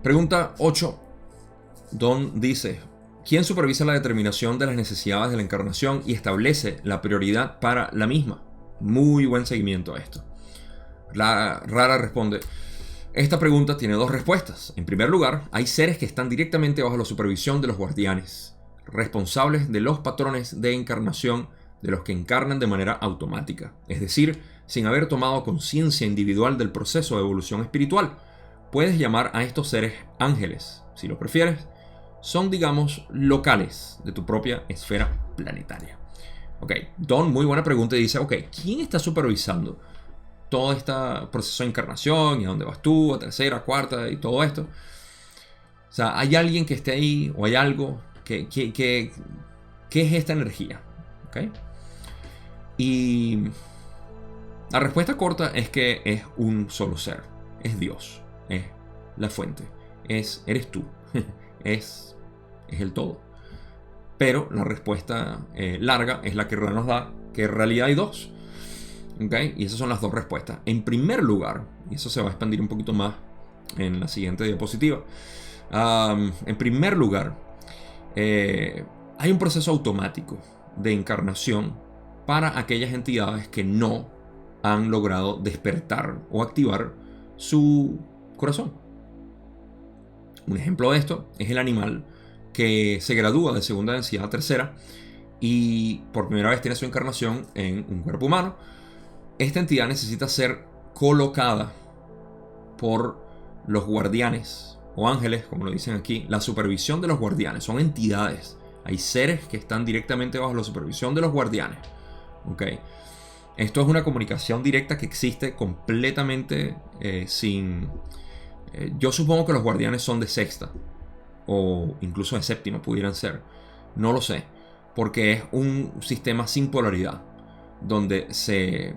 Pregunta 8. Don dice: ¿quién supervisa la determinación de las necesidades de la encarnación y establece la prioridad para la misma? Muy buen seguimiento a esto. La Rara responde: esta pregunta tiene dos respuestas. En primer lugar, hay seres que están directamente bajo la supervisión de los guardianes, responsables de los patrones de encarnación de los que encarnan de manera automática, es decir, sin haber tomado conciencia individual del proceso de evolución espiritual. Puedes llamar a estos seres ángeles, si lo prefieres. Son, digamos, locales de tu propia esfera planetaria. Ok, Don, muy buena pregunta, y dice: ok, ¿quién está supervisando todo este proceso de encarnación y a dónde vas tú, a tercera, cuarta y todo esto? O sea, ¿hay alguien que esté ahí o hay algo? ¿Qué es esta energía? ¿Okay? Y la respuesta corta es que es un solo ser. Es Dios. Es la fuente. Eres tú. es el todo. Pero la respuesta larga es la que nos da que en realidad hay dos. ¿Okay? Y esas son las dos respuestas. En primer lugar, y eso se va a expandir un poquito más en la siguiente diapositiva. En primer lugar, hay un proceso automático de encarnación para aquellas entidades que no han logrado despertar o activar su corazón. Un ejemplo de esto es el animal que se gradúa de segunda densidad a tercera y por primera vez tiene su encarnación en un cuerpo humano. Esta entidad necesita ser colocada por los guardianes o ángeles, como lo dicen aquí. La supervisión de los guardianes son entidades. Hay seres que están directamente bajo la supervisión de los guardianes. Okay. Esto es una comunicación directa que existe completamente sin... yo supongo que los guardianes son de sexta o incluso de séptima pudieran ser. No lo sé, porque es un sistema sin polaridad donde se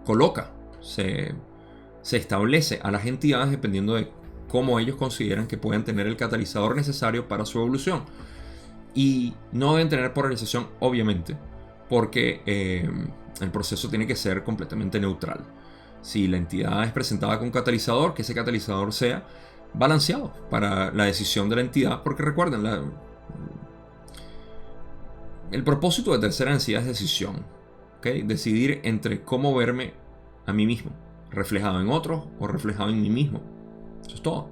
coloca, se establece a las entidades dependiendo de cómo ellos consideran que pueden tener el catalizador necesario para su evolución. Y no deben tener polarización, obviamente, porque el proceso tiene que ser completamente neutral. Si la entidad es presentada con catalizador, que ese catalizador sea balanceado para la decisión de la entidad, porque recuerden, el propósito de tercera densidad es decisión. ¿Okay? Decidir entre cómo verme a mí mismo, reflejado en otros o reflejado en mí mismo. Eso es todo.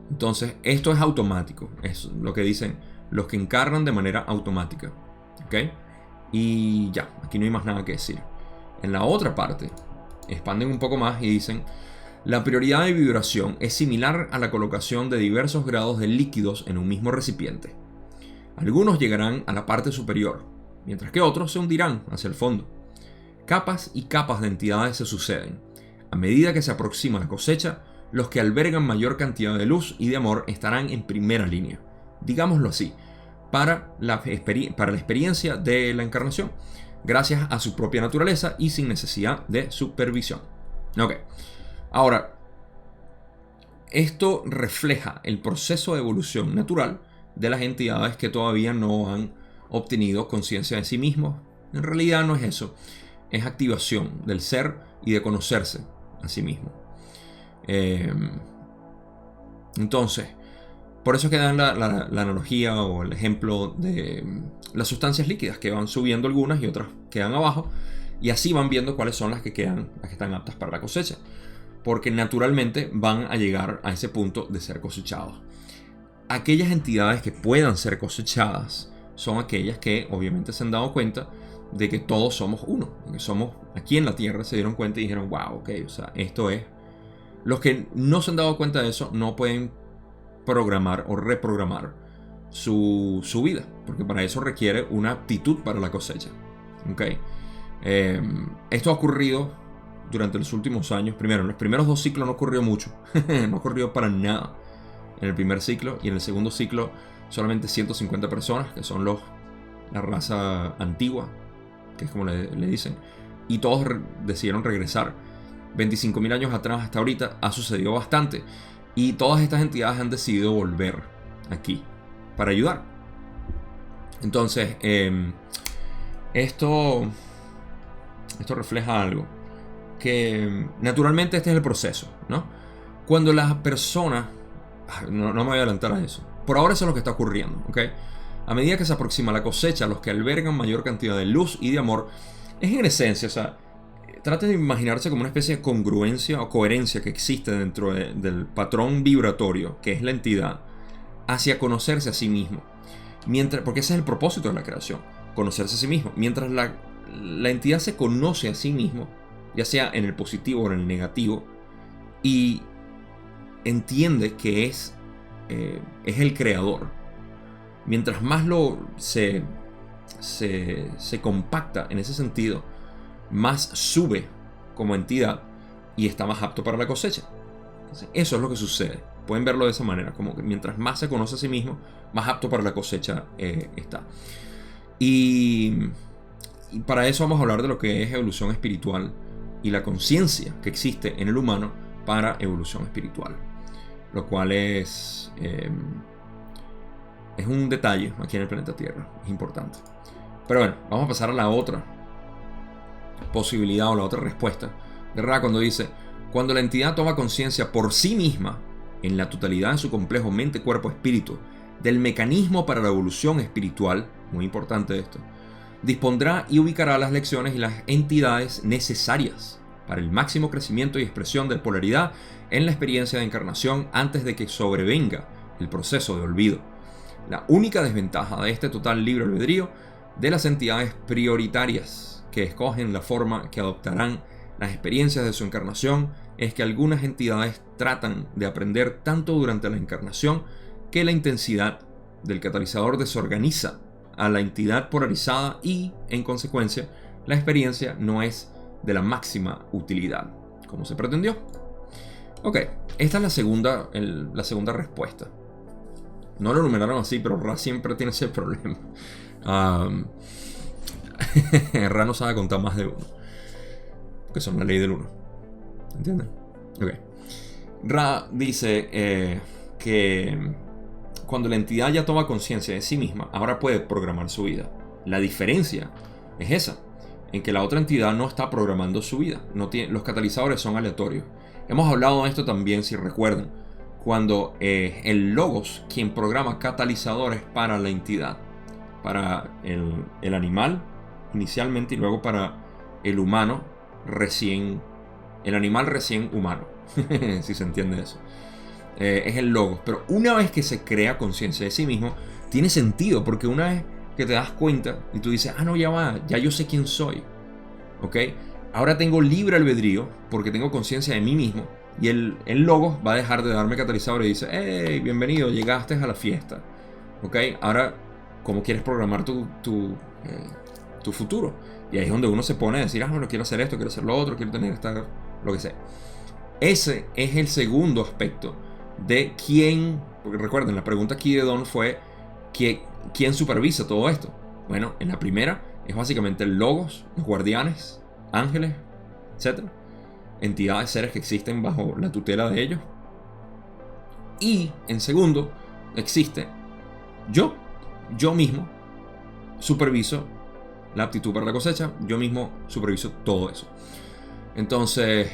Entonces, esto es automático. Es lo que dicen los que encarnan de manera automática. ¿Okay? Y ya, aquí no hay más nada que decir. En la otra parte, expanden un poco más y dicen: la prioridad de vibración es similar a la colocación de diversos grados de líquidos en un mismo recipiente. Algunos llegarán a la parte superior, mientras que otros se hundirán hacia el fondo. Capas y capas de entidades se suceden. A medida que se aproxima la cosecha, los que albergan mayor cantidad de luz y de amor estarán en primera línea, digámoslo así, para la experiencia de la encarnación, gracias a su propia naturaleza y sin necesidad de supervisión. Ok, ahora, esto refleja el proceso de evolución natural de las entidades que todavía no han obtenido conciencia de sí mismos. En realidad no es eso, es activación del ser y de conocerse a sí mismo. Entonces, por eso que dan la analogía o el ejemplo de las sustancias líquidas, que van subiendo algunas y otras quedan abajo, y así van viendo cuáles son las que quedan, las que están aptas para la cosecha, porque naturalmente van a llegar a ese punto de ser cosechados. Aquellas entidades que puedan ser cosechadas son aquellas que obviamente se han dado cuenta de que todos somos uno, de que somos aquí en la Tierra, se dieron cuenta y dijeron: wow, ok, o sea, esto es. Los que no se han dado cuenta de eso no pueden programar o reprogramar su vida, porque para eso requiere una aptitud para la cosecha. Okay. Esto ha ocurrido durante los últimos años. Primero, en los primeros 2 ciclos no ocurrió mucho, no ocurrió para nada en el primer ciclo, y en el segundo ciclo solamente 150 personas, que son la raza antigua, que es como le dicen, y todos decidieron regresar. 25.000 años atrás hasta ahorita ha sucedido bastante, y todas estas entidades han decidido volver aquí para ayudar. Entonces, esto refleja algo, que naturalmente este es el proceso, ¿no? Cuando la persona No me voy a adelantar a eso. Por ahora eso es lo que está ocurriendo, ¿ok? A medida que se aproxima la cosecha, los que albergan mayor cantidad de luz y de amor, es en esencia, o sea, trate de imaginarse como una especie de congruencia o coherencia que existe dentro del patrón vibratorio, que es la entidad, hacia conocerse a sí mismo. Porque ese es el propósito de la creación, conocerse a sí mismo. Mientras la entidad se conoce a sí mismo, ya sea en el positivo o en el negativo, y entiende que es el creador, mientras más se compacta en ese sentido, más sube como entidad y está más apto para la cosecha. Entonces, eso es lo que sucede. Pueden verlo de esa manera, como que mientras más se conoce a sí mismo, más apto para la cosecha está. Y para eso vamos a hablar de lo que es evolución espiritual y la conciencia que existe en el humano para evolución espiritual. Lo cual es un detalle aquí en el planeta Tierra, es importante. Pero bueno, vamos a pasar a la otra posibilidad o la otra respuesta de Ra cuando dice: cuando la entidad toma conciencia por sí misma, en la totalidad de su complejo mente, cuerpo, espíritu, del mecanismo para la evolución espiritual, muy importante esto, dispondrá y ubicará las lecciones y las entidades necesarias para el máximo crecimiento y expresión de polaridad en la experiencia de encarnación antes de que sobrevenga el proceso de olvido. La única desventaja de este total libre albedrío de las entidades prioritarias que escogen la forma que adoptarán las experiencias de su encarnación es que algunas entidades tratan de aprender tanto durante la encarnación que la intensidad del catalizador desorganiza a la entidad polarizada y, en consecuencia, la experiencia no es de la máxima utilidad, como se pretendió. Ok, esta es la segunda respuesta. No lo numeraron así, pero Ra siempre tiene ese problema. Ra no sabe contar más de uno, que son la ley del uno. ¿Entienden? Ok. Ra dice que cuando la entidad ya toma conciencia de sí misma, ahora puede programar su vida. La diferencia es esa, en que la otra entidad no está programando su vida. Los catalizadores son aleatorios. Hemos hablado de esto también, si recuerdan, cuando el Logos, quien programa catalizadores para la entidad, para el animal inicialmente y luego para el humano el animal recién humano, si se entiende eso. Es el Logos. Pero una vez que se crea conciencia de sí mismo, tiene sentido, porque una vez que te das cuenta y tú dices: no, ya yo sé quién soy, ¿ok? Ahora tengo libre albedrío porque tengo conciencia de mí mismo, y el Logos va a dejar de darme catalizador y dice: hey, bienvenido, llegaste a la fiesta, ¿ok? Ahora, ¿cómo quieres programar tu futuro? Y ahí es donde uno se pone a decir: no quiero hacer esto, quiero hacer lo otro, quiero tener lo que sea. Ese es el segundo aspecto de quién, porque recuerden, la pregunta aquí de Don fue ¿quién supervisa todo esto? Bueno, en la primera es básicamente el Logos, los guardianes, ángeles, etc. Entidades, seres que existen bajo la tutela de ellos. Y en segundo existe yo mismo superviso la aptitud para la cosecha, yo mismo superviso todo eso. Entonces,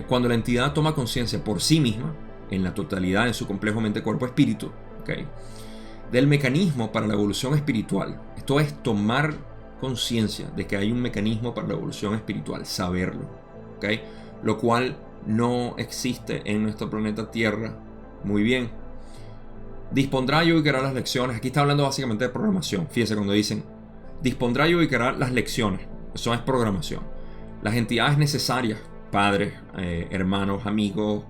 cuando la entidad toma conciencia por sí misma, en la totalidad, en su complejo mente, cuerpo, espíritu, ¿okay?, del mecanismo para la evolución espiritual. Esto es tomar conciencia de que hay un mecanismo para la evolución espiritual, saberlo, ¿okay?, lo cual no existe en nuestro planeta Tierra. Muy bien. Dispondrá y ubicará las lecciones. Aquí está hablando básicamente de programación. Fíjense cuando dicen dispondrá y ubicará las lecciones. Eso es programación. Las entidades necesarias, padres, hermanos, amigos,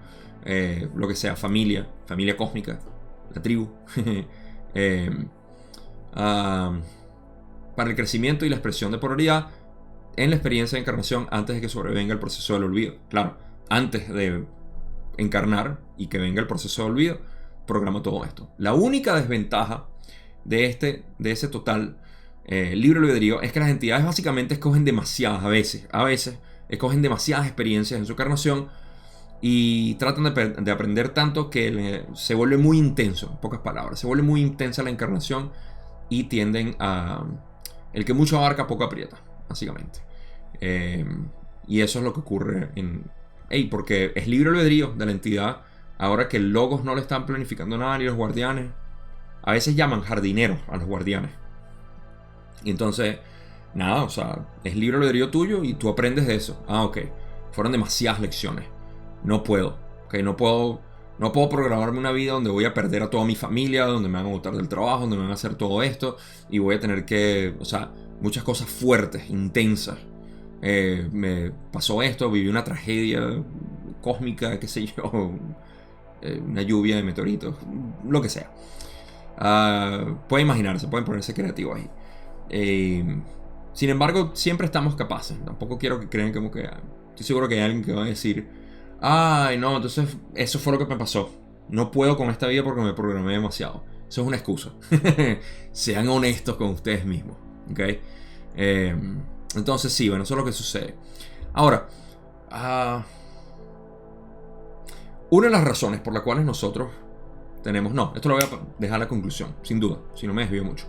lo que sea, familia cósmica, la tribu, para el crecimiento y la expresión de polaridad en la experiencia de encarnación antes de que sobrevenga el proceso del olvido. Claro, antes de encarnar y que venga el proceso de olvido, programa todo esto. La única desventaja de ese total libre albedrío es que las entidades básicamente escogen demasiadas, a veces escogen demasiadas experiencias en su encarnación y tratan de aprender tanto que se vuelve muy intenso, en pocas palabras, se vuelve muy intensa la encarnación y tienden a el que mucho abarca poco aprieta, básicamente. Y eso es lo que ocurre porque es libre albedrío de la entidad ahora que Logos no le están planificando nada ni los guardianes, a veces llaman jardineros a los guardianes. Y entonces, nada, o sea, es libre albedrío tuyo y tú aprendes de eso. Ah, ok, fueron demasiadas lecciones. No puedo, ok, no puedo programarme una vida donde voy a perder a toda mi familia, donde me van a botar del trabajo, donde me van a hacer todo esto y voy a tener que, o sea, muchas cosas fuertes, intensas. Me pasó esto, viví una tragedia cósmica, qué sé yo, una lluvia de meteoritos, lo que sea. Pueden imaginarse, pueden ponerse creativos ahí. Sin embargo, siempre estamos capaces. Tampoco quiero que crean como que... Estoy seguro que hay alguien que va a decir, ay, no, entonces eso fue lo que me pasó. No puedo con esta vida porque me programé demasiado. Eso es una excusa. Sean honestos con ustedes mismos. ¿Ok? Entonces sí, bueno, eso es lo que sucede. Ahora, una de las razones por las cuales nosotros tenemos... No, esto lo voy a dejar a la conclusión, sin duda, si no me desvío mucho.